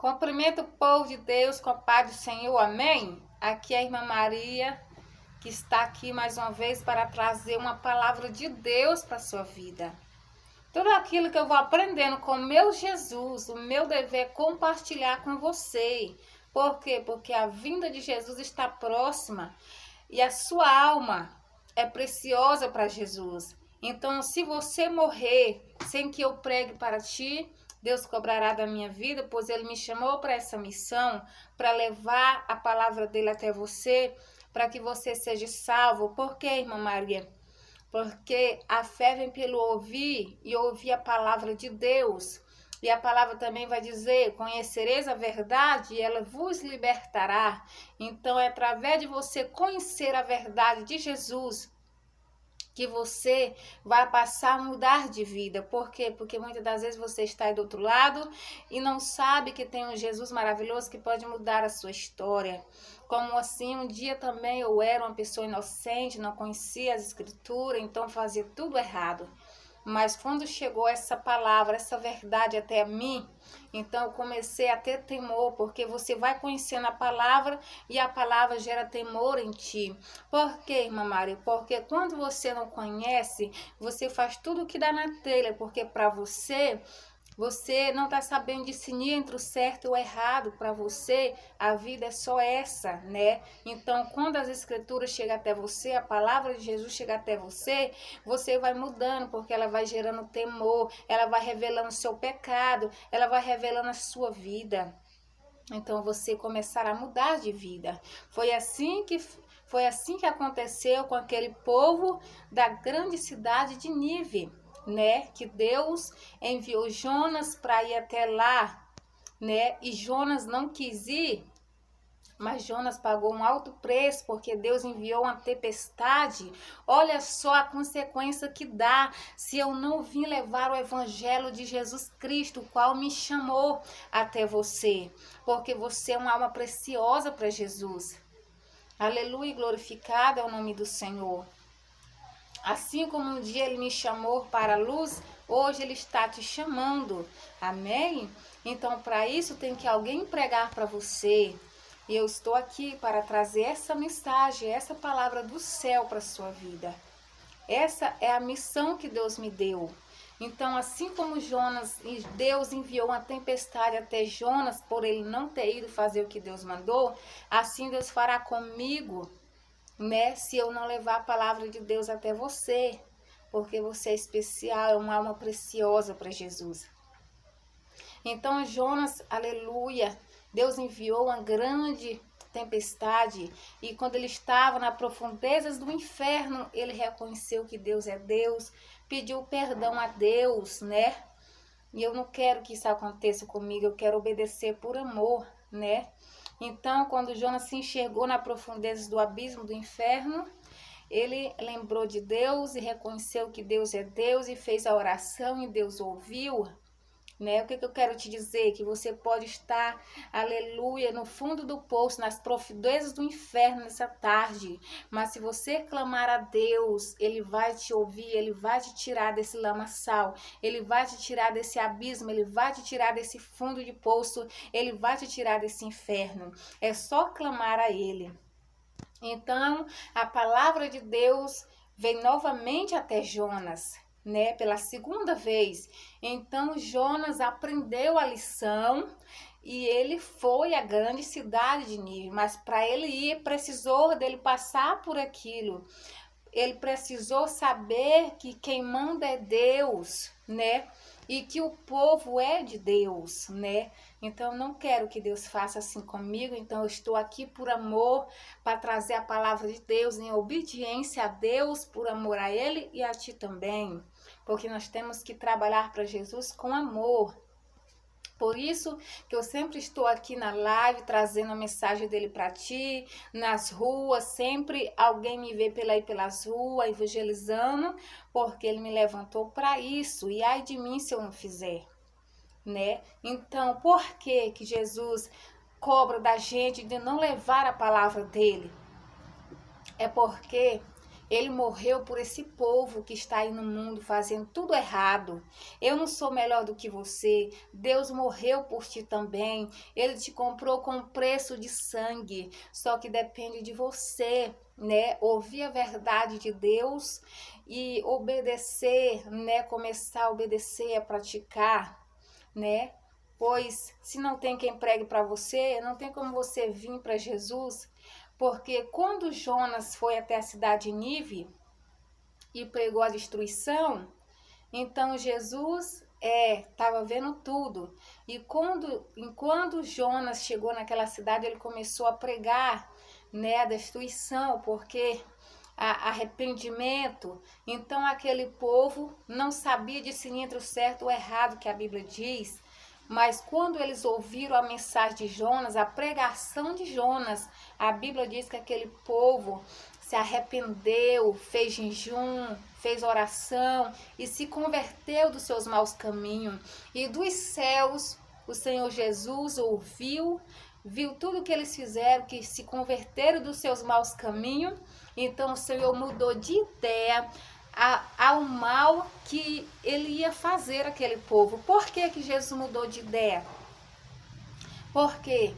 Cumprimento o povo de Deus com a paz do Senhor, amém? Aqui é a irmã Maria, que está aqui mais uma vez para trazer uma palavra de Deus para a sua vida. Tudo aquilo que eu vou aprendendo com o meu Jesus, o meu dever é compartilhar com você. Por quê? Porque a vinda de Jesus está próxima e a sua alma é preciosa para Jesus. Então, se você morrer sem que eu pregue para ti, Deus cobrará da minha vida, pois Ele me chamou para essa missão, para levar a palavra dele até você, para que você seja salvo. Por quê, irmã Maria? Porque a fé vem pelo ouvir e ouvir a palavra de Deus. E a palavra também vai dizer: conhecereis a verdade e ela vos libertará. Então é através de você conhecer a verdade de Jesus que você vai passar a mudar de vida. Por quê? Porque muitas das vezes você está aí do outro lado e não sabe que tem um Jesus maravilhoso que pode mudar a sua história. Como assim, um dia também eu era uma pessoa inocente, não conhecia as escrituras, então fazia tudo errado. Mas quando chegou essa palavra, essa verdade até mim, então eu comecei a ter temor, porque você vai conhecendo a palavra e a palavra gera temor em ti. Por quê, irmã Maria? Porque quando você não conhece, você faz tudo o que dá na telha, porque para você não está sabendo discernir entre o certo e o errado. Para você, a vida é só essa, né? Então, quando as escrituras chegam até você, a palavra de Jesus chega até você, você vai mudando, porque ela vai gerando temor, ela vai revelando o seu pecado, ela vai revelando a sua vida. Então, você começará a mudar de vida. Foi assim que aconteceu com aquele povo da grande cidade de Nínive, né? Que Deus enviou Jonas para ir até lá, né? E Jonas não quis ir, mas Jonas pagou um alto preço, porque Deus enviou uma tempestade. Olha só a consequência que dá se eu não vim levar o evangelho de Jesus Cristo, o qual me chamou até você, porque você é uma alma preciosa para Jesus. Aleluia, glorificado é o nome do Senhor. Assim como um dia Ele me chamou para a luz, hoje Ele está te chamando. Amém? Então, para isso, tem que alguém pregar para você. E eu estou aqui para trazer essa mensagem, essa palavra do céu para a sua vida. Essa é a missão que Deus me deu. Então, assim como Jonas, Deus enviou uma tempestade até Jonas, por ele não ter ido fazer o que Deus mandou, assim Deus fará comigo, né? Se eu não levar a palavra de Deus até você, porque você é especial, é uma alma preciosa para Jesus. Então Jonas, aleluia, Deus enviou uma grande tempestade, e quando ele estava nas profundezas do inferno, ele reconheceu que Deus é Deus, pediu perdão a Deus, né? E eu não quero que isso aconteça comigo, eu quero obedecer por amor, né? Então, quando Jonas se enxergou na profundeza do abismo do inferno, ele lembrou de Deus e reconheceu que Deus é Deus e fez a oração e Deus ouviu, né? O que eu quero te dizer? Que você pode estar, aleluia, no fundo do poço, nas profundezas do inferno nessa tarde, mas se você clamar a Deus, Ele vai te ouvir, Ele vai te tirar desse lamaçal, Ele vai te tirar desse abismo, Ele vai te tirar desse fundo de poço, Ele vai te tirar desse inferno. É só clamar a Ele. Então, a palavra de Deus vem novamente até Jonas, né, pela segunda vez. Então Jonas aprendeu a lição e ele foi à grande cidade de Nínive, mas para ele ir precisou dele passar por aquilo. Ele precisou saber que quem manda é Deus, né? E que o povo é de Deus, né? Então, eu não quero que Deus faça assim comigo. Então, eu estou aqui por amor, para trazer a palavra de Deus em obediência a Deus, por amor a Ele e a ti também. Porque nós temos que trabalhar para Jesus com amor. Por isso que eu sempre estou aqui na live trazendo a mensagem dele para ti, nas ruas, sempre alguém me vê pelas ruas evangelizando, porque ele me levantou para isso, e ai de mim se eu não fizer, né? Então, por que Jesus cobra da gente de não levar a palavra dele? É porque Ele morreu por esse povo que está aí no mundo fazendo tudo errado. Eu não sou melhor do que você. Deus morreu por ti também. Ele te comprou com preço de sangue. Só que depende de você, né? Ouvir a verdade de Deus e obedecer, né? Começar a obedecer, a praticar, né? Pois se não tem quem pregue para você, não tem como você vir para Jesus. Porque quando Jonas foi até a cidade de Nínive e pregou a destruição, então Jesus estava vendo tudo. E enquanto Jonas chegou naquela cidade, ele começou a pregar, né, a destruição, porque arrependimento. Então aquele povo não sabia discernir entre o certo e o errado que a Bíblia diz. Mas quando eles ouviram a mensagem de Jonas, a pregação de Jonas, a Bíblia diz que aquele povo se arrependeu, fez jejum, fez oração e se converteu dos seus maus caminhos. E dos céus, o Senhor Jesus ouviu, viu tudo que eles fizeram, que se converteram dos seus maus caminhos. Então o Senhor mudou de ideia ao mal que ele ia fazer aquele povo. Por que que Jesus mudou de ideia? Por quê?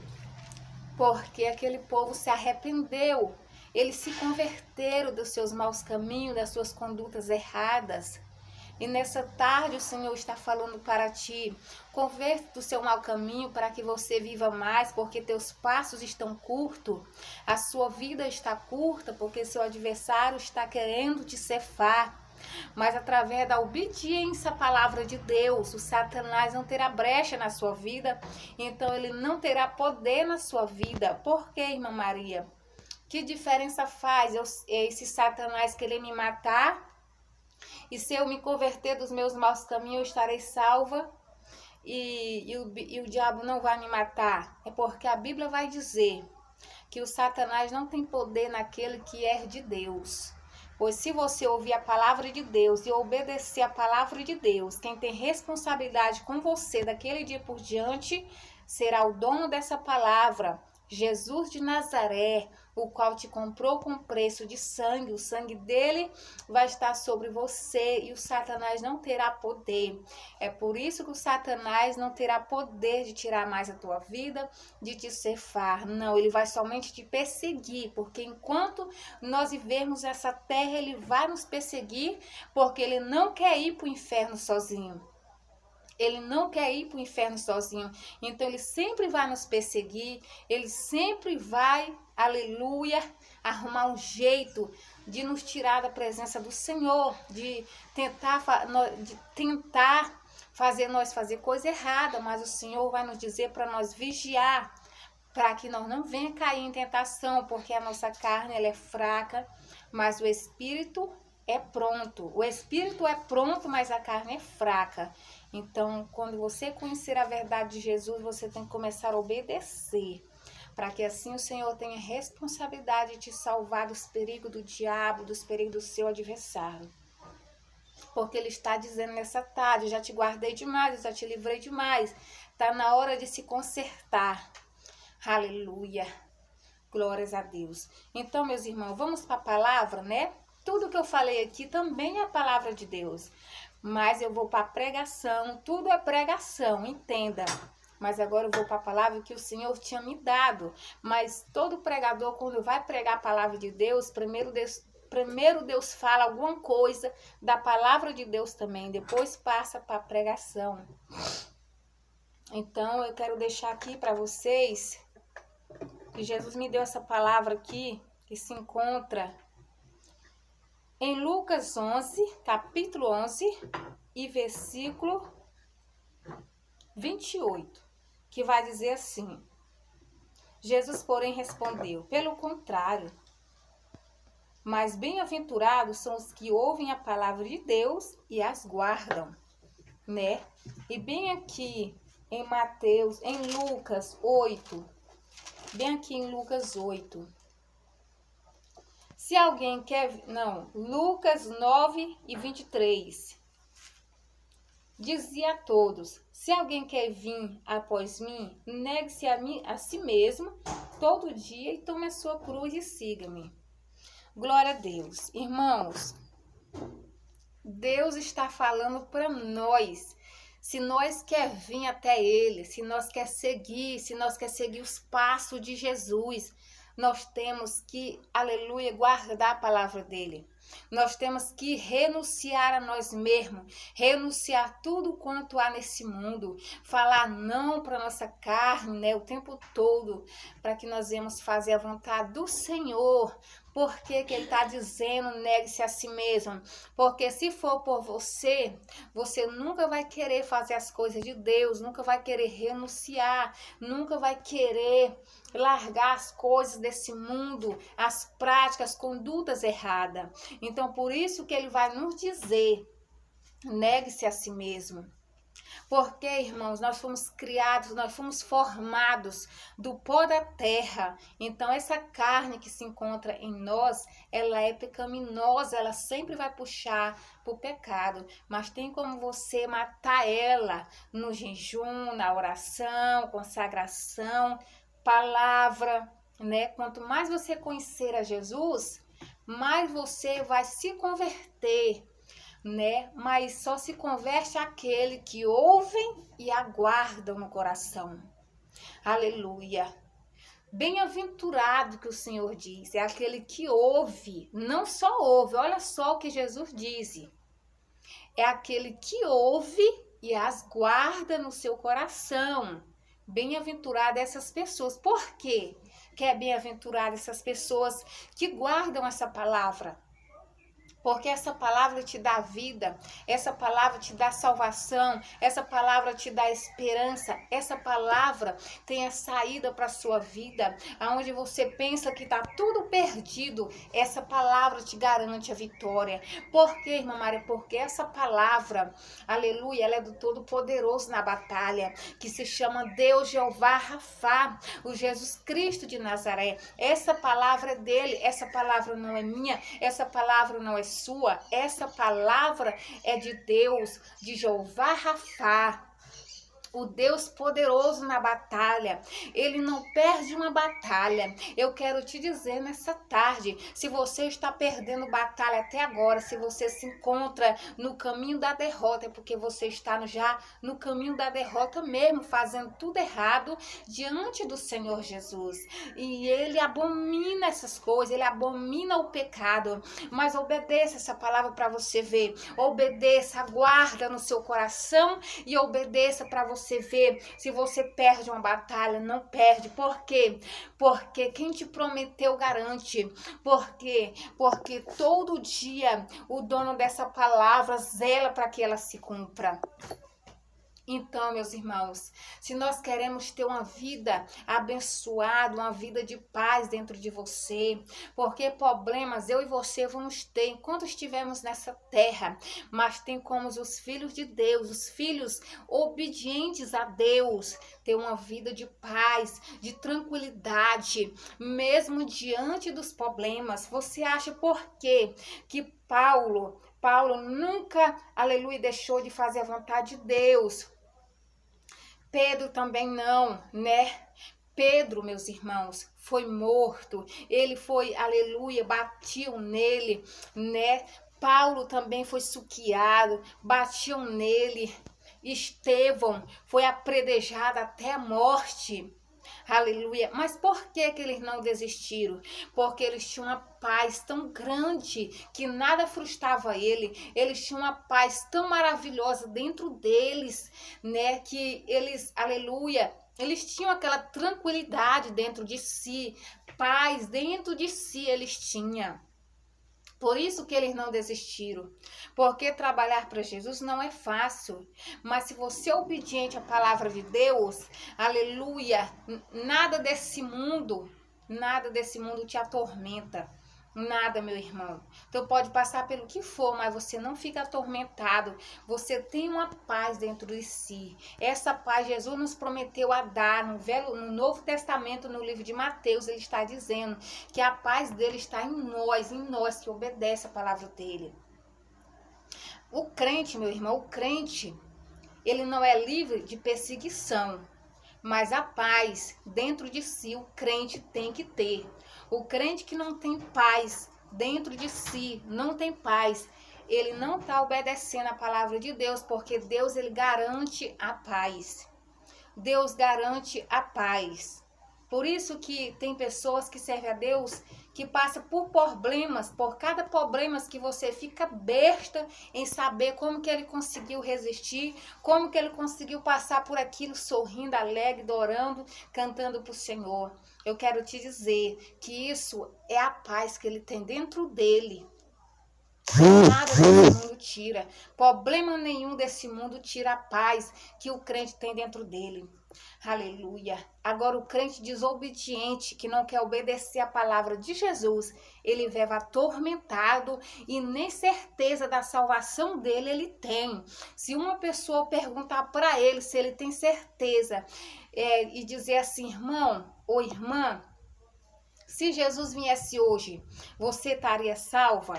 Porque aquele povo se arrependeu. Eles se converteram dos seus maus caminhos, das suas condutas erradas. E nessa tarde o Senhor está falando para ti, converte do seu mau caminho para que você viva mais, porque teus passos estão curtos, a sua vida está curta, porque seu adversário está querendo te cefar. Mas através da obediência à palavra de Deus, o Satanás não terá brecha na sua vida, então ele não terá poder na sua vida. Por quê, irmã Maria? Que diferença faz esse Satanás querer me matar? E se eu me converter dos meus maus caminhos, eu estarei salva e o diabo não vai me matar. É porque a Bíblia vai dizer que o Satanás não tem poder naquele que é de Deus. Pois se você ouvir a palavra de Deus e obedecer a palavra de Deus, quem tem responsabilidade com você daquele dia por diante será o dono dessa palavra, Jesus de Nazaré, o qual te comprou com preço de sangue. O sangue dele vai estar sobre você e o Satanás não terá poder. É por isso que o Satanás não terá poder de tirar mais a tua vida, de te cefar. Não, ele vai somente te perseguir, porque enquanto nós vivermos essa terra, ele vai nos perseguir, porque ele não quer ir para o inferno sozinho. Ele não quer ir para o inferno sozinho. Então ele sempre vai nos perseguir. Ele sempre vai, aleluia, arrumar um jeito de nos tirar da presença do Senhor. De tentar fazer nós fazer coisa errada. Mas o Senhor vai nos dizer para nós vigiar. Para que nós não venha cair em tentação. Porque a nossa carne ela é fraca. Mas o Espírito é pronto. O Espírito é pronto, mas a carne é fraca. Então, quando você conhecer a verdade de Jesus, você tem que começar a obedecer, para que assim o Senhor tenha responsabilidade de te salvar dos perigos do diabo, dos perigos do seu adversário. Porque ele está dizendo nessa tarde, eu já te guardei demais, eu já te livrei demais. Está na hora de se consertar. Aleluia. Glórias a Deus. Então, meus irmãos, vamos para a palavra, né? Tudo que eu falei aqui também é a palavra de Deus. Mas eu vou para a pregação, tudo é pregação, entenda. Mas agora eu vou para a palavra que o Senhor tinha me dado. Mas todo pregador, quando vai pregar a palavra de Deus, primeiro Deus fala alguma coisa da palavra de Deus também. Depois passa para a pregação. Então eu quero deixar aqui para vocês que Jesus me deu essa palavra aqui, que se encontra em Lucas 11, capítulo 11 e versículo 28, que vai dizer assim: Jesus, porém, respondeu: pelo contrário, mas bem-aventurados são os que ouvem a palavra de Deus e as guardam, né? E bem aqui em Lucas 8, bem aqui em Lucas 8, se alguém quer... Não, Lucas 9 e 23. Dizia a todos: se alguém quer vir após mim, negue-se a si mesmo todo dia e tome a sua cruz e siga-me. Glória a Deus. Irmãos, Deus está falando para nós. Se nós quer vir até Ele, se nós quer seguir os passos de Jesus, nós temos que, aleluia, guardar a palavra dele. Nós temos que renunciar a nós mesmos, renunciar tudo quanto há nesse mundo, falar não para nossa carne, né, o tempo todo, para que nós venhamos fazer a vontade do Senhor. Por que que ele está dizendo, negue-se a si mesmo? Porque se for por você, você nunca vai querer fazer as coisas de Deus, nunca vai querer renunciar, nunca vai querer largar as coisas desse mundo, as práticas, as condutas erradas. Então, por isso que ele vai nos dizer, negue-se a si mesmo. Porque, irmãos, nós fomos criados, nós fomos formados do pó da terra. Então, essa carne que se encontra em nós, ela é pecaminosa, ela sempre vai puxar para o pecado. Mas tem como você matar ela no jejum, na oração, consagração, palavra, né? Quanto mais você conhecer a Jesus, mais você vai se converter, né? Mas só se converte aquele que ouvem e aguardam no coração. Aleluia. Bem-aventurado que o Senhor diz, é aquele que ouve, não só ouve, olha só o que Jesus diz. É aquele que ouve e as guarda no seu coração. Bem-aventurado essas pessoas. Por quê que é bem-aventurado essas pessoas que guardam essa palavra? Porque essa palavra te dá vida, essa palavra te dá salvação, essa palavra te dá esperança, essa palavra tem a saída para a sua vida, aonde você pensa que está tudo perdido, essa palavra te garante a vitória. Por quê, irmã Maria? Porque essa palavra, aleluia, ela é do Todo-Poderoso na batalha, que se chama Deus Jeová Rafá, o Jesus Cristo de Nazaré. Essa palavra é dele, essa palavra não é minha, essa palavra não é sua, essa palavra é de Deus, de Jeová Rafá, o Deus poderoso na batalha. Ele não perde uma batalha. Eu quero te dizer nessa tarde, se você está perdendo batalha até agora, se você se encontra no caminho da derrota, é porque você está já no caminho da derrota mesmo, fazendo tudo errado diante do Senhor Jesus. E ele abomina essas coisas, ele abomina o pecado. Mas obedeça essa palavra para você ver. Obedeça, guarda no seu coração e obedeça para você ver. Se você perde uma batalha, não perde. Por quê? Porque quem te prometeu garante. Por quê? Porque todo dia o dono dessa palavra zela para que ela se cumpra. Então, meus irmãos, se nós queremos ter uma vida abençoada, uma vida de paz dentro de você, porque problemas eu e você vamos ter enquanto estivermos nessa terra, mas tem como os filhos de Deus, os filhos obedientes a Deus, ter uma vida de paz, de tranquilidade, mesmo diante dos problemas. Você acha por quê que Paulo nunca, aleluia, deixou de fazer a vontade de Deus? Pedro também não, né? Pedro, meus irmãos, foi morto. Ele foi, aleluia, batiam nele, né? Paulo também foi suqueado, batiam nele. Estevão foi apredejado até a morte. Aleluia. Mas por que eles não desistiram? Porque eles tinham uma paz tão grande que nada frustrava ele. Eles tinham uma paz tão maravilhosa dentro deles, né? Que eles, aleluia, eles tinham aquela tranquilidade dentro de si, paz dentro de si eles tinham. Por isso que eles não desistiram. Porque trabalhar para Jesus não é fácil. Mas se você é obediente à palavra de Deus, aleluia, nada desse mundo te atormenta. Nada, meu irmão. Então pode passar pelo que for, mas você não fica atormentado. Você tem uma paz dentro de si. Essa paz Jesus nos prometeu a dar no Novo Testamento, no livro de Mateus, ele está dizendo que a paz dele está em nós que obedece a palavra dele. O crente, meu irmão, o crente, ele não é livre de perseguição, mas a paz dentro de si o crente tem que ter. O crente que não tem paz dentro de si não tem paz, ele não está obedecendo a palavra de Deus, porque Deus, ele garante a paz. Deus garante a paz. Por isso que tem pessoas que servem a Deus que passam por problemas, por cada problema que você fica besta em saber como que ele conseguiu resistir, como que ele conseguiu passar por aquilo sorrindo, alegre, adorando, cantando para o Senhor. Eu quero te dizer que isso é a paz que ele tem dentro dele. Nada desse mundo tira, problema nenhum desse mundo tira a paz que o crente tem dentro dele. Aleluia. Agora o crente desobediente, que não quer obedecer a palavra de Jesus, ele vive atormentado e nem certeza da salvação dele ele tem. Se uma pessoa perguntar para ele se ele tem certeza e dizer assim, irmão ou irmã, se Jesus viesse hoje, você estaria salva?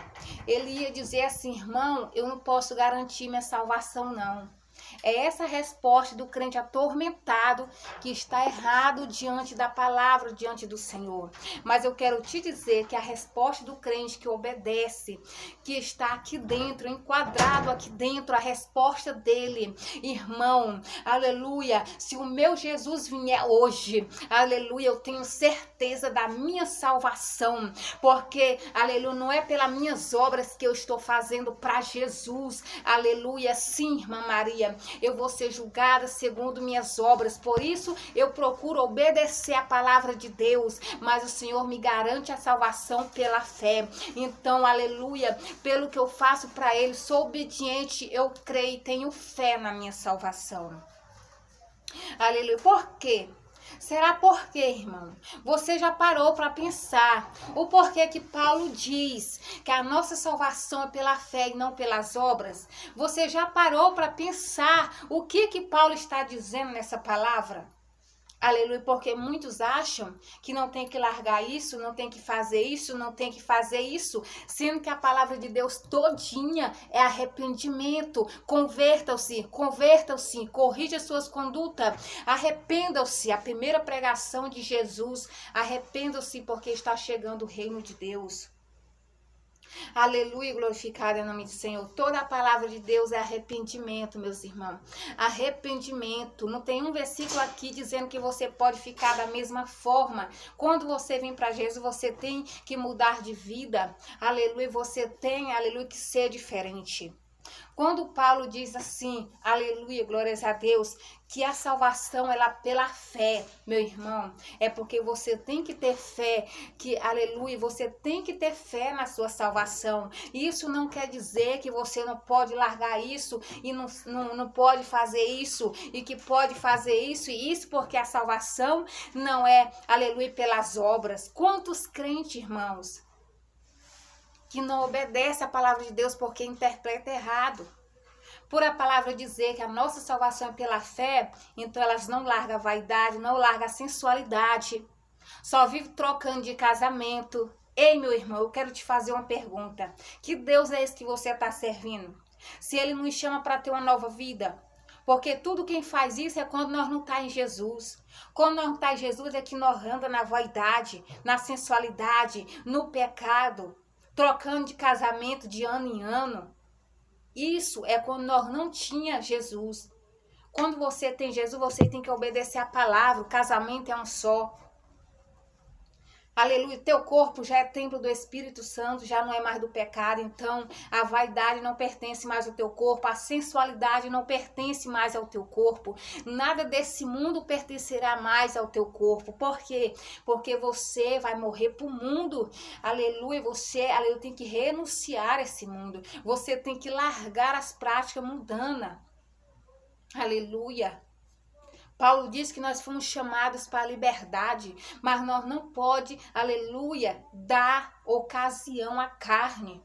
Ele ia dizer assim, irmão, eu não posso garantir minha salvação, não. É essa resposta do crente atormentado que está errado diante da palavra, diante do Senhor. Mas eu quero te dizer que a resposta do crente que obedece, que está aqui dentro, enquadrado aqui dentro, a resposta dele, irmão, aleluia, se o meu Jesus vier hoje, aleluia, eu tenho certeza da minha salvação, porque, aleluia, não é pelas minhas obras que eu estou fazendo para Jesus, aleluia, sim, irmã Maria, eu vou ser julgada segundo minhas obras, por isso eu procuro obedecer a palavra de Deus, mas o Senhor me garante a salvação pela fé. Então, aleluia, pelo que eu faço para Ele, sou obediente, eu creio e tenho fé na minha salvação. Aleluia, por quê? Será por quê, irmão? Você já parou para pensar o porquê que Paulo diz que a nossa salvação é pela fé e não pelas obras? Você já parou para pensar o que Paulo está dizendo nessa palavra? Aleluia, porque muitos acham que não tem que largar isso, não tem que fazer isso, não tem que fazer isso, sendo que a palavra de Deus todinha é arrependimento. Convertam-se, corrija suas condutas, arrependam-se. A primeira pregação de Jesus, arrependam-se porque está chegando o reino de Deus. Aleluia, glorificado em nome do Senhor. Toda a palavra de Deus é arrependimento, meus irmãos. Arrependimento. Não tem um versículo aqui dizendo que você pode ficar da mesma forma. Quando você vem para Jesus, você tem que mudar de vida. Aleluia, você tem, aleluia, que ser diferente. Quando Paulo diz assim, aleluia, glórias a Deus, que a salvação é pela fé, meu irmão, é porque você tem que ter fé, que, aleluia, você tem que ter fé na sua salvação. Isso não quer dizer que você não pode largar isso e não pode fazer isso e que pode fazer isso e isso, porque a salvação não é, aleluia, pelas obras. Quantos crentes, irmãos, que não obedece a palavra de Deus porque interpreta errado. Por a palavra dizer que a nossa salvação é pela fé, então elas não largam a vaidade, não largam a sensualidade, só vive trocando de casamento. Ei, meu irmão, eu quero te fazer uma pergunta. Que Deus é esse que você está servindo? Se Ele nos chama para ter uma nova vida? Porque tudo quem faz isso é quando nós não estamos em Jesus. Quando nós não estamos em Jesus é que nós andamos na vaidade, na sensualidade, no pecado, trocando de casamento de ano em ano. Isso é quando nós não tínhamos Jesus. Quando você tem Jesus, você tem que obedecer a palavra. O casamento é um só. Aleluia, teu corpo já é templo do Espírito Santo, já não é mais do pecado, então a vaidade não pertence mais ao teu corpo, a sensualidade não pertence mais ao teu corpo, nada desse mundo pertencerá mais ao teu corpo. Por quê? Porque você vai morrer para o mundo, aleluia, aleluia, tem que renunciar a esse mundo, você tem que largar as práticas mundanas, aleluia. Paulo diz que nós fomos chamados para a liberdade, mas nós não pode, aleluia, dar ocasião à carne.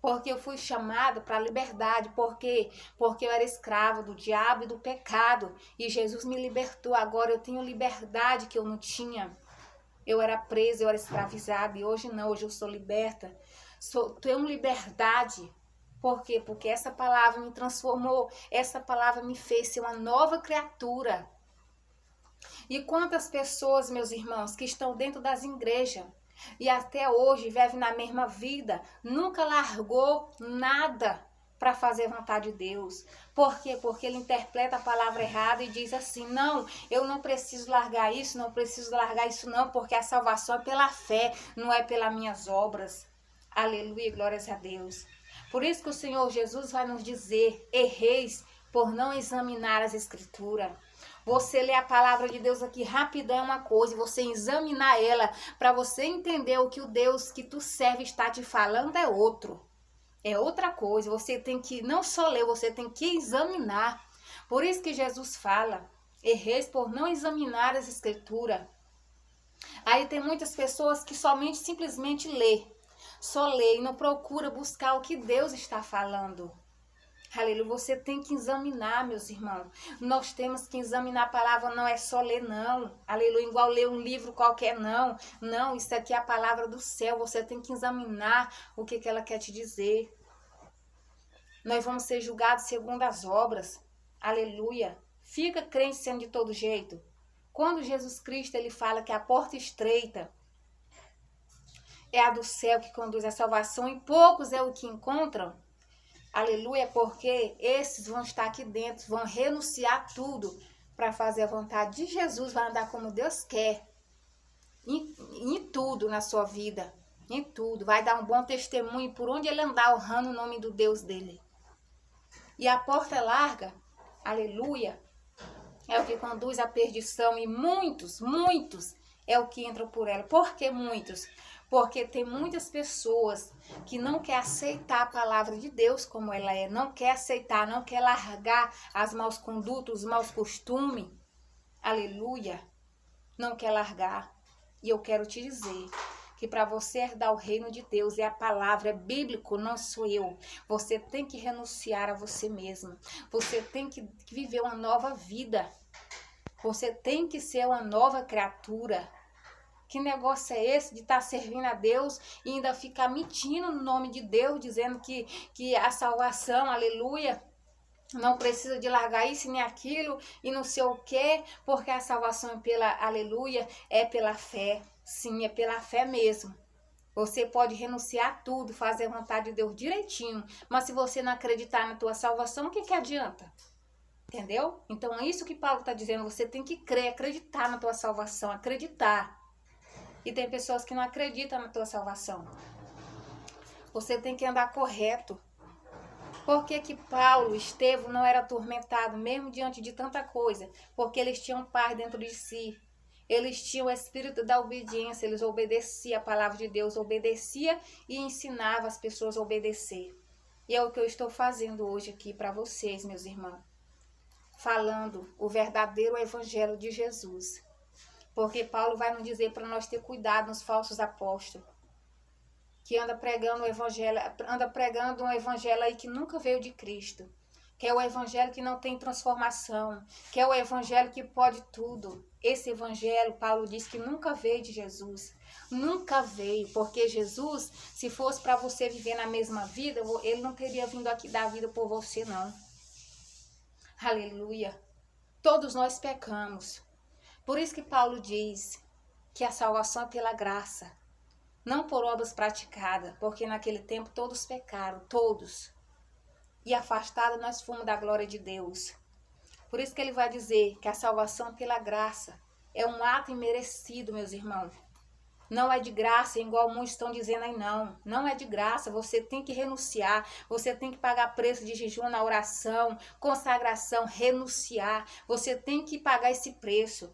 Porque eu fui chamado para a liberdade. Por quê? Porque eu era escravo do diabo e do pecado. E Jesus me libertou. Agora eu tenho liberdade que eu não tinha. Eu era presa, eu era escravizada. E hoje não, hoje eu sou liberta. Tenho liberdade. Por quê? Porque essa palavra me transformou, essa palavra me fez ser uma nova criatura. E quantas pessoas, meus irmãos, que estão dentro das igrejas, E até hoje vive na mesma vida, nunca largou nada para fazer a vontade de Deus. Por quê? Porque ele interpreta a palavra errada e diz assim: não, eu não preciso largar isso, não preciso largar isso não, porque a salvação é pela fé, não é pelas minhas obras. Aleluia, glórias a Deus. Por isso que o Senhor Jesus vai nos dizer: erreis por não examinar as Escrituras. Você lê a palavra de Deus aqui rapidão é uma coisa, você examinar ela para você entender o que o Deus que tu serve está te falando é outro. É outra coisa, você tem que não só ler, você tem que examinar. Por isso que Jesus fala: erreis por não examinar as Escrituras. Aí tem muitas pessoas que somente simplesmente só lê e não procura buscar o que Deus está falando. Aleluia, você tem que examinar, meus irmãos. Nós temos que examinar a palavra, não é só ler, não. Aleluia, igual ler um livro qualquer, não. Não, isso aqui é a palavra do céu. Você tem que examinar o que ela quer te dizer. Nós vamos ser julgados segundo as obras. Aleluia. Fica crente sendo de todo jeito. Quando Jesus Cristo ele fala que a porta estreita é a do céu que conduz à salvação e poucos é o que encontram. Aleluia, porque esses vão estar aqui dentro, vão renunciar tudo para fazer a vontade de Jesus, vai andar como Deus quer, em tudo na sua vida, em tudo, vai dar um bom testemunho por onde ele andar, honrando o nome do Deus dele. E a porta é larga, aleluia, é o que conduz à perdição e muitos é o que entram por ela. Por que muitos? Porque tem muitas pessoas que não quer aceitar a palavra de Deus como ela é, não quer aceitar, não quer largar as maus condutas, os maus costumes, aleluia, não quer largar. E eu quero te dizer que para você herdar o reino de Deus é a palavra, é bíblico, não sou eu. Você tem que renunciar a você mesmo, você tem que viver uma nova vida, você tem que ser uma nova criatura. Que negócio é esse de estar servindo a Deus e ainda ficar mentindo no nome de Deus, dizendo que a salvação, aleluia, não precisa de largar isso nem aquilo e não sei o quê, porque a salvação é pela, aleluia, é pela fé. Sim, é pela fé mesmo. Você pode renunciar a tudo, fazer a vontade de Deus direitinho, mas se você não acreditar na tua salvação, o que adianta? Entendeu? Então é isso que Paulo está dizendo, você tem que crer, acreditar na tua salvação, acreditar. E tem pessoas que não acreditam na tua salvação. Você tem que andar correto. Por que Paulo, Estevão não era atormentado, mesmo diante de tanta coisa? Porque eles tinham paz dentro de si. Eles tinham o espírito da obediência, eles obedeciam a palavra de Deus, obedeciam e ensinavam as pessoas a obedecer. E é o que eu estou fazendo hoje aqui para vocês, meus irmãos. Falando o verdadeiro evangelho de Jesus. Porque Paulo vai nos dizer para nós ter cuidado nos falsos apóstolos. Que anda pregando um evangelho aí que nunca veio de Cristo. Que é o evangelho que não tem transformação. Que é o evangelho que pode tudo. Esse evangelho, Paulo diz que nunca veio de Jesus. Nunca veio. Porque Jesus, se fosse para você viver na mesma vida, ele não teria vindo aqui dar vida por você, não. Aleluia. Todos nós pecamos. Por isso que Paulo diz que a salvação é pela graça, não por obras praticadas, porque naquele tempo todos pecaram, todos. E afastados nós fomos da glória de Deus. Por isso que ele vai dizer que a salvação é pela graça. É um ato imerecido, meus irmãos. Não é de graça, igual muitos estão dizendo aí, não. Não é de graça, você tem que renunciar. Você tem que pagar preço de jejum na oração, consagração, renunciar. Você tem que pagar esse preço.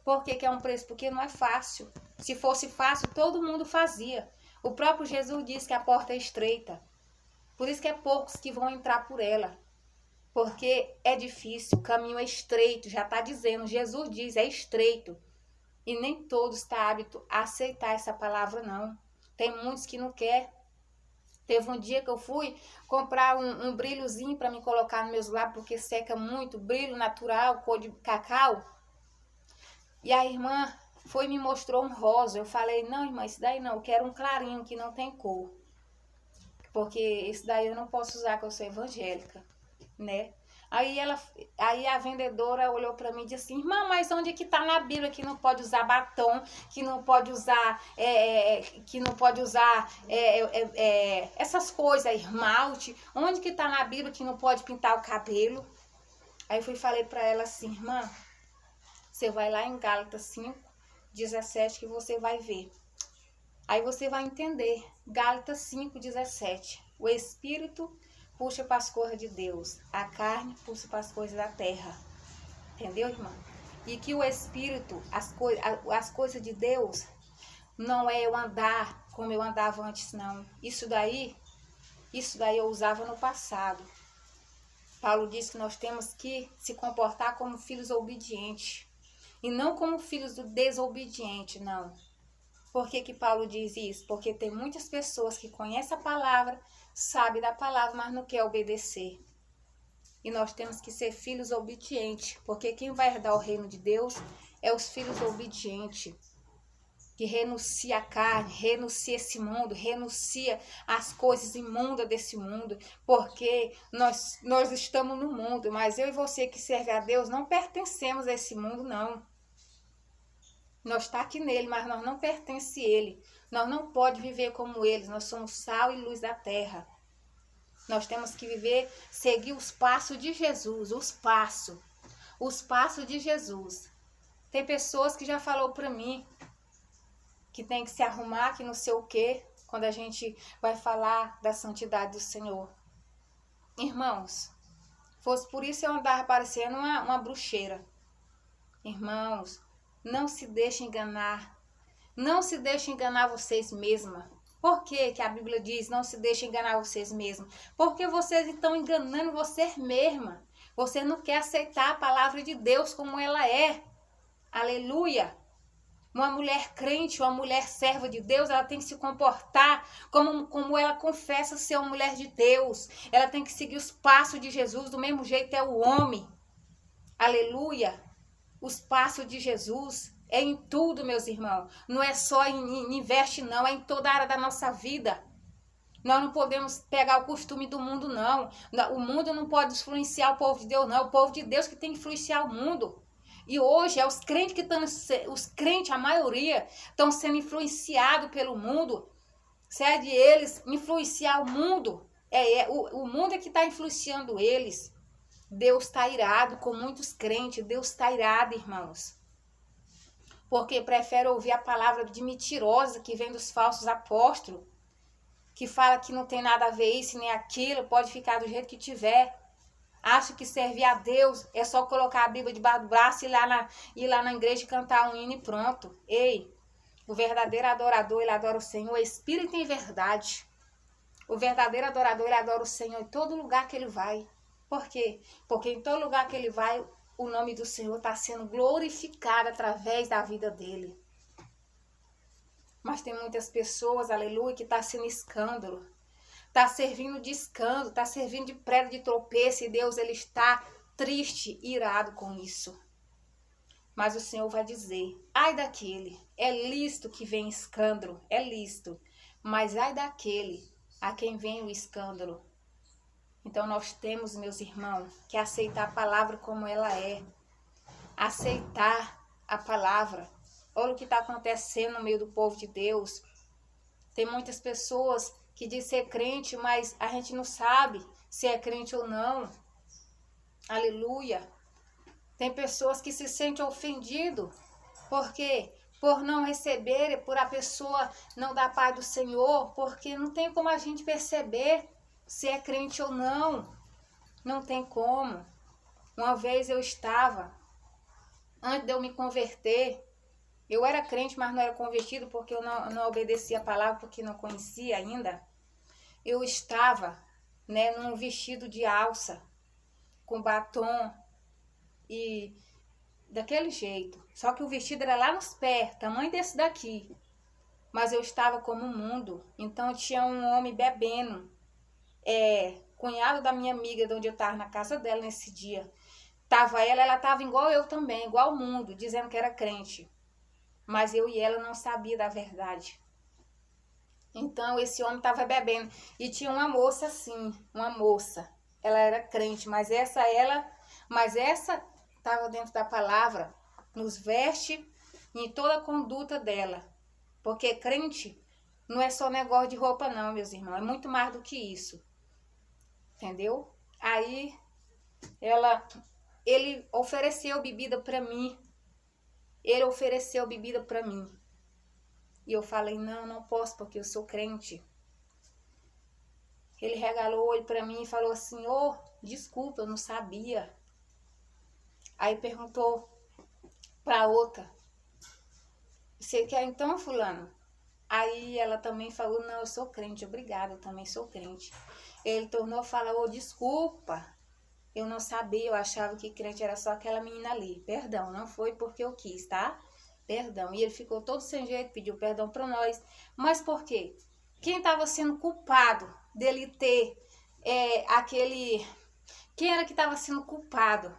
Por que é um preço? Porque não é fácil. Se fosse fácil, todo mundo fazia. O próprio Jesus disse que a porta é estreita. Por isso que é poucos que vão entrar por ela. Porque é difícil, o caminho é estreito, já está dizendo. Jesus diz, é estreito. E nem todos estão hábito a aceitar essa palavra, não. Tem muitos que não querem. Teve um dia que eu fui comprar um brilhozinho para me colocar nos meus lábios, porque seca muito, brilho natural, cor de cacau. E a irmã foi e me mostrou um rosa. Eu falei, não, irmã, esse daí não, eu quero um clarinho que não tem cor. Porque esse daí eu não posso usar, que eu sou evangélica, né? Aí a vendedora olhou para mim e disse assim, irmã, mas onde é que está na Bíblia que não pode usar batom, que não pode usar, essas coisas, esmalte, onde que está na Bíblia que não pode pintar o cabelo? Aí eu falei para ela assim, irmã, você vai lá em Gálatas 5:17 que você vai ver. Aí você vai entender. Gálatas 5:17. O Espírito puxa para as coisas de Deus. A carne puxa para as coisas da terra. Entendeu, irmã? E que o Espírito, as coisas de Deus, não é eu andar como eu andava antes, não. Isso daí eu usava no passado. Paulo diz que nós temos que se comportar como filhos obedientes. E não como filhos do desobediente, não. Por que Paulo diz isso? Porque tem muitas pessoas que conhecem a palavra, sabem da palavra, mas não querem obedecer. E nós temos que ser filhos obedientes, porque quem vai herdar o reino de Deus é os filhos obedientes, que renuncia a carne, renuncia esse mundo, renuncia as coisas imundas desse mundo, porque nós estamos no mundo, mas eu e você que serve a Deus não pertencemos a esse mundo, não. Nós está aqui nele, mas nós não pertencemos a ele. Nós não podemos viver como eles. Nós somos sal e luz da terra. Nós temos que viver, seguir os passos de Jesus. Os passos de Jesus. Tem pessoas que já falou para mim que tem que se arrumar, que não sei o quê, quando a gente vai falar da santidade do Senhor. Irmãos, fosse por isso eu andava parecendo uma bruxeira. Irmãos, não se deixe enganar. Não se deixe enganar vocês mesmas. Por que a Bíblia diz não se deixe enganar vocês mesmas? Porque vocês estão enganando vocês mesmas. Você não quer aceitar a palavra de Deus como ela é. Aleluia! Uma mulher crente, uma mulher serva de Deus, ela tem que se comportar como ela confessa ser uma mulher de Deus. Ela tem que seguir os passos de Jesus, do mesmo jeito é o homem. Aleluia! Os passos de Jesus é em tudo, meus irmãos. Não é só em veste, não. É em toda a área da nossa vida. Nós não podemos pegar o costume do mundo, não. O mundo não pode influenciar o povo de Deus, não. É o povo de Deus que tem que influenciar o mundo. E hoje é os crentes que estão... Os crentes, a maioria, estão sendo influenciados pelo mundo. Serve eles influenciar o mundo. O mundo é que está influenciando eles. Deus está irado com muitos crentes. Deus está irado, irmãos. Porque prefere ouvir a palavra de mentirosa que vem dos falsos apóstolos. Que fala que não tem nada a ver isso nem aquilo. Pode ficar do jeito que tiver. Acha que servir a Deus é só colocar a Bíblia debaixo do braço e ir lá na igreja e cantar um hino e pronto. Ei, o verdadeiro adorador, ele adora o Senhor, espírito em verdade. O verdadeiro adorador, ele adora o Senhor em todo lugar que ele vai. Por quê? Porque em todo lugar que ele vai, o nome do Senhor está sendo glorificado através da vida dele. Mas tem muitas pessoas, aleluia, que está sendo escândalo. Está servindo de escândalo, está servindo de preda de tropeço. E Deus, ele está triste, irado com isso. Mas o Senhor vai dizer, ai daquele, é lícito que vem escândalo, é lícito. Mas ai daquele a quem vem o escândalo. Então nós temos, meus irmãos, que aceitar a palavra como ela é. Aceitar a palavra. Olha o que está acontecendo no meio do povo de Deus. Tem muitas pessoas que dizem ser crente, mas a gente não sabe se é crente ou não. Aleluia. Tem pessoas que se sentem ofendidas. Por quê? Por não receber, por a pessoa não dar paz do Senhor, porque não tem como a gente perceber se é crente ou não. Não tem como. Uma vez eu estava, antes de eu me converter, eu era crente, mas não era convertido porque eu não obedecia a palavra, porque não conhecia ainda. Eu estava, num vestido de alça, com batom e daquele jeito. Só que o vestido era lá nos pés, tamanho desse daqui. Mas eu estava como um mundo. Então tinha um homem bebendo. Cunhado da minha amiga, de onde eu estava na casa dela nesse dia. Ela estava igual eu também, igual o mundo, dizendo que era crente. Mas eu e ela não sabia da verdade. Então esse homem estava bebendo. E tinha uma moça assim, uma moça. ela era crente, mas essa estava dentro da palavra, nos veste em toda a conduta dela. Porque crente não é só negócio de roupa não, meus irmãos, é muito mais do que isso. Entendeu? Aí ele ofereceu bebida para mim. Ele ofereceu bebida para mim. E eu falei, não posso porque eu sou crente. Ele regalou o olho para mim e falou assim, desculpa, eu não sabia. Aí perguntou para outra, você quer então, fulano? Aí ela também falou, não, eu sou crente, obrigada, eu também sou crente. Ele tornou a falar, desculpa, eu não sabia, eu achava que crente era só aquela menina ali. Perdão, não foi porque eu quis, tá? Perdão. E ele ficou todo sem jeito, pediu perdão para nós. Mas por quê? Quem estava sendo culpado dele ter Quem era que estava sendo culpado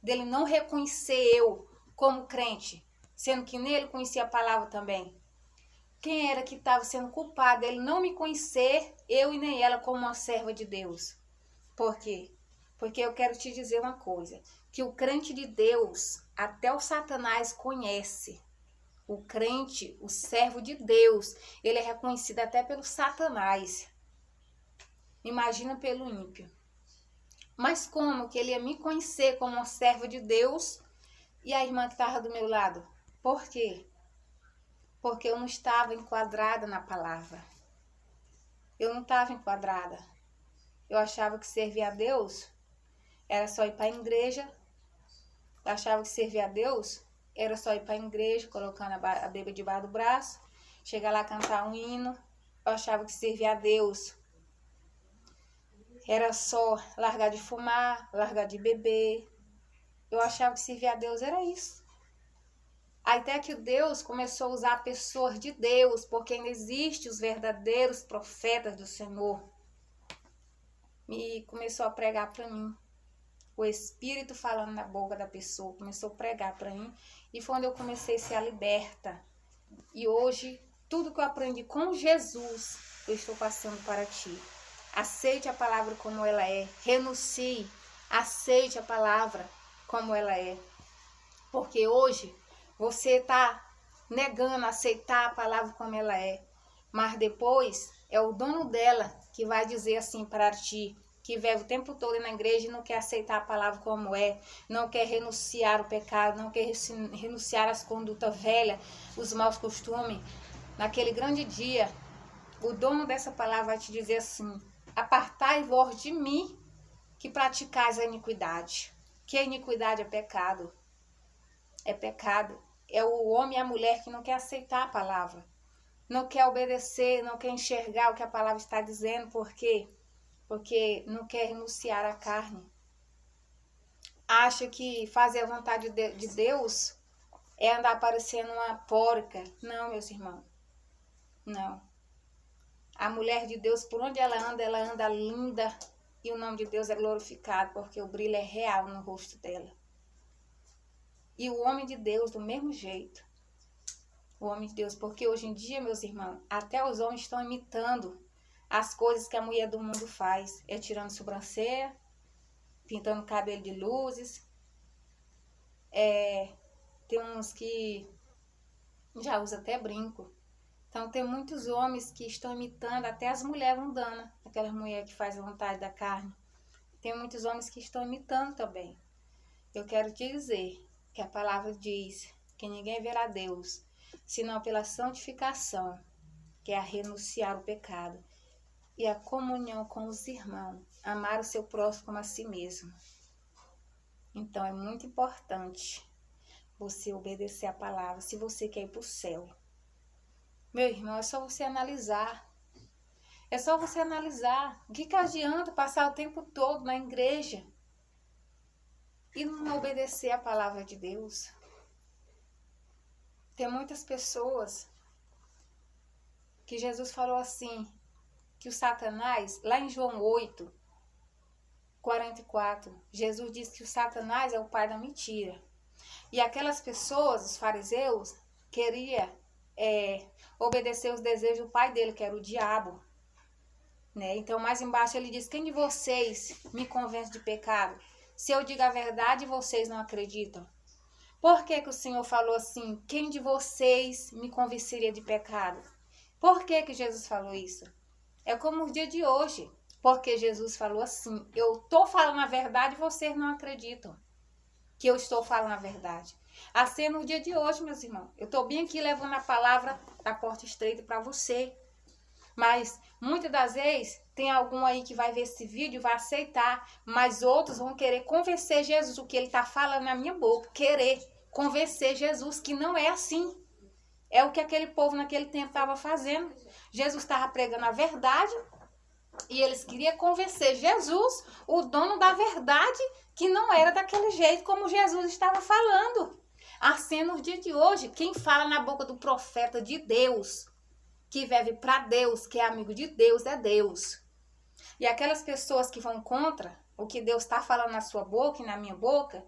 dele não reconhecer eu como crente? Sendo que nele conhecia a palavra também. Quem era que estava sendo culpado dele não me conhecer, eu e nem ela, como uma serva de Deus? Por quê? Porque eu quero te dizer uma coisa, que o crente de Deus, até o Satanás conhece. O crente, o servo de Deus, ele é reconhecido até pelo Satanás. Imagina pelo ímpio. Mas como que ele ia me conhecer como um servo de Deus e a irmã que estava do meu lado? Por quê? Porque eu não estava enquadrada na palavra. Eu não estava enquadrada. Eu achava que servir a Deus era só ir para a igreja. Eu achava que servir a Deus era só ir para a igreja, colocando a Bíblia debaixo do braço, chegar lá cantar um hino. Eu achava que servir a Deus era só largar de fumar, largar de beber. Eu achava que servir a Deus era isso. Até que Deus começou a usar pessoas de Deus, porque ainda existem os verdadeiros profetas do Senhor. E começou a pregar para mim. O Espírito falando na boca da pessoa, começou a pregar para mim. E foi onde eu comecei a ser liberta. E hoje, tudo que eu aprendi com Jesus, eu estou passando para ti. Aceite a palavra como ela é. Renuncie. Aceite a palavra como ela é. Porque hoje você está negando aceitar a palavra como ela é. Mas depois é o dono dela que vai dizer assim para ti, que vive o tempo todo na igreja e não quer aceitar a palavra como é, não quer renunciar ao pecado, não quer renunciar às condutas velhas, os maus costumes. Naquele grande dia, o dono dessa palavra vai te dizer assim, apartai-vos de mim, que praticais a iniquidade. Que a iniquidade é pecado. É pecado. É o homem e a mulher que não quer aceitar a palavra. Não quer obedecer, não quer enxergar o que a palavra está dizendo. Por quê? Porque não quer renunciar à carne. Acha que fazer a vontade de Deus é andar parecendo uma porca. Não, meus irmãos. Não. A mulher de Deus, por onde ela anda linda. E o nome de Deus é glorificado, porque o brilho é real no rosto dela. E o homem de Deus, do mesmo jeito. O homem de Deus, porque hoje em dia, meus irmãos, até os homens estão imitando as coisas que a mulher do mundo faz. É tirando sobrancelha, pintando cabelo de luzes. Tem uns que já usam até brinco. Então tem muitos homens que estão imitando até as mulheres mundanas. Aquelas mulheres que fazem a vontade da carne. Tem muitos homens que estão imitando também. Eu quero te dizer que a palavra diz que ninguém verá Deus, senão pela santificação, que é a renunciar ao pecado, e a comunhão com os irmãos, amar o seu próximo como a si mesmo. Então é muito importante você obedecer a palavra, se você quer ir para o céu. Meu irmão, é só você analisar. É só você analisar. O que adianta passar o tempo todo na igreja e não obedecer a palavra de Deus? Tem muitas pessoas que Jesus falou assim, que o Satanás, lá em João 8, 44, Jesus disse que o Satanás é o pai da mentira. E aquelas pessoas, os fariseus, queriam obedecer os desejos do pai dele, que era o diabo. né? Então, mais embaixo ele diz: quem de vocês me convence de pecado? Se eu digo a verdade, vocês não acreditam. Por que que o Senhor falou assim? Quem de vocês me convenceria de pecado? Por que que Jesus falou isso? É como o dia de hoje. Porque Jesus falou assim: eu estou falando a verdade e vocês não acreditam que eu estou falando a verdade. Assim é no dia de hoje, meus irmãos. Eu estou bem aqui levando a palavra da porta estreita para você. Mas muitas das vezes tem algum aí que vai ver esse vídeo e vai aceitar, mas outros vão querer convencer Jesus, o que ele está falando na minha boca, querer convencer Jesus que não é assim. É o que aquele povo naquele tempo estava fazendo. Jesus estava pregando a verdade e eles queriam convencer Jesus, o dono da verdade, que não era daquele jeito como Jesus estava falando. Assim, no dia de hoje, quem fala na boca do profeta de Deus, que vive para Deus, que é amigo de Deus, é Deus. E aquelas pessoas que vão contra o que Deus está falando na sua boca e na minha boca,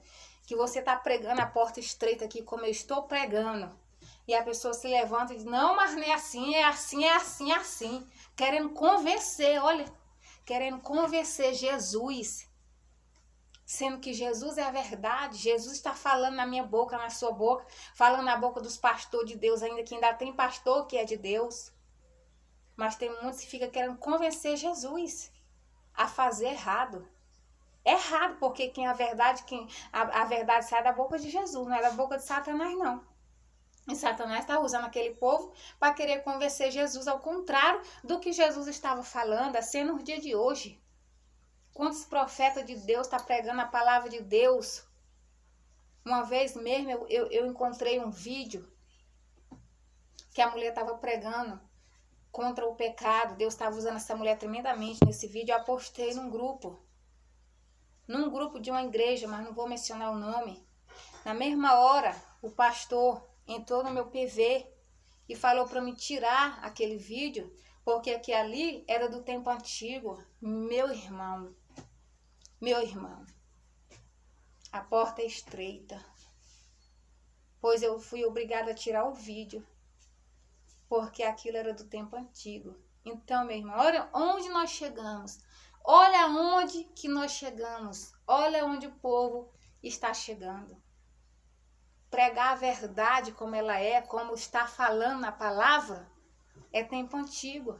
que você está pregando a porta estreita aqui como eu estou pregando, e a pessoa se levanta e diz: não, mas não é assim, é assim, é assim, é assim. Querendo convencer, olha, querendo convencer Jesus, sendo que Jesus é a verdade. Jesus está falando na minha boca, na sua boca, falando na boca dos pastores de Deus, ainda que ainda tem pastor que é de Deus. Mas tem muitos que ficam querendo convencer Jesus a fazer errado. É errado, porque a verdade sai da boca de Jesus, não é da boca de Satanás, não. E Satanás está usando aquele povo para querer convencer Jesus ao contrário do que Jesus estava falando, assim no dia de hoje. Quantos profetas de Deus estão pregando a palavra de Deus? Uma vez mesmo eu encontrei um vídeo que a mulher estava pregando contra o pecado. Deus estava usando essa mulher tremendamente nesse vídeo. Eu postei num grupo de uma igreja, mas não vou mencionar o nome. Na mesma hora, o pastor entrou no meu PV e falou para me tirar aquele vídeo, porque aquele ali era do tempo antigo. Meu irmão, a porta é estreita, pois eu fui obrigada a tirar o vídeo, porque aquilo era do tempo antigo. Então, meu irmão, olha onde nós chegamos, olha onde que nós chegamos, olha onde o povo está chegando. Pregar a verdade como ela é, como está falando na palavra, é tempo antigo.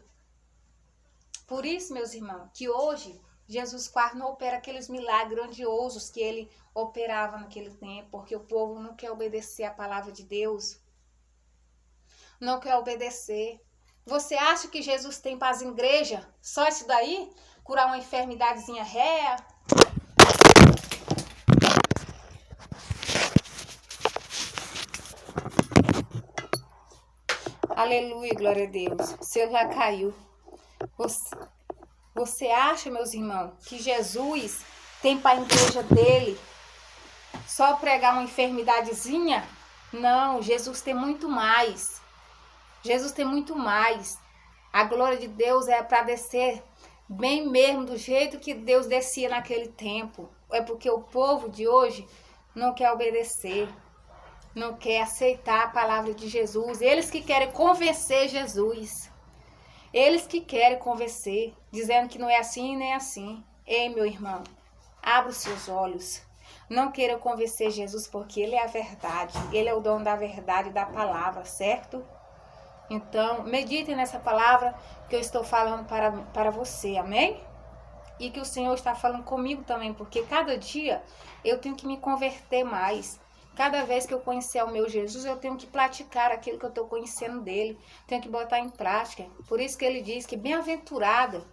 Por isso, meus irmãos, que hoje Jesus quase não opera aqueles milagres grandiosos que ele operava naquele tempo, porque o povo não quer obedecer a palavra de Deus. Não quer obedecer. Você acha que Jesus tem paz em igreja? Só isso daí? Curar uma enfermidadezinha réa? Aleluia, glória a Deus. O seu já caiu. Você acha, meus irmãos, que Jesus tem para a igreja dele só pregar uma enfermidadezinha? Não, Jesus tem muito mais. Jesus tem muito mais. A glória de Deus é para descer bem mesmo do jeito que Deus descia naquele tempo. É porque o povo de hoje não quer obedecer, não quer aceitar a palavra de Jesus. Eles que querem convencer Jesus. Eles que querem convencer, dizendo que não é assim nem assim. Ei, meu irmão, abra os seus olhos. Não queira convencer Jesus, porque Ele é a verdade. Ele é o dono da verdade e da palavra, certo? Então, medite nessa palavra que eu estou falando para você, amém? E que o Senhor está falando comigo também, porque cada dia eu tenho que me converter mais. Cada vez que eu conhecer o meu Jesus, eu tenho que praticar aquilo que eu estou conhecendo dele. Tenho que botar em prática. Por isso que ele diz que bem-aventurado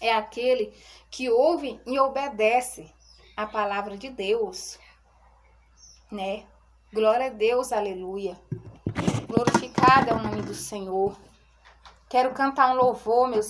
é aquele que ouve e obedece a palavra de Deus, né? Glória a Deus, aleluia. Glorificado é o nome do Senhor. Quero cantar um louvor, meus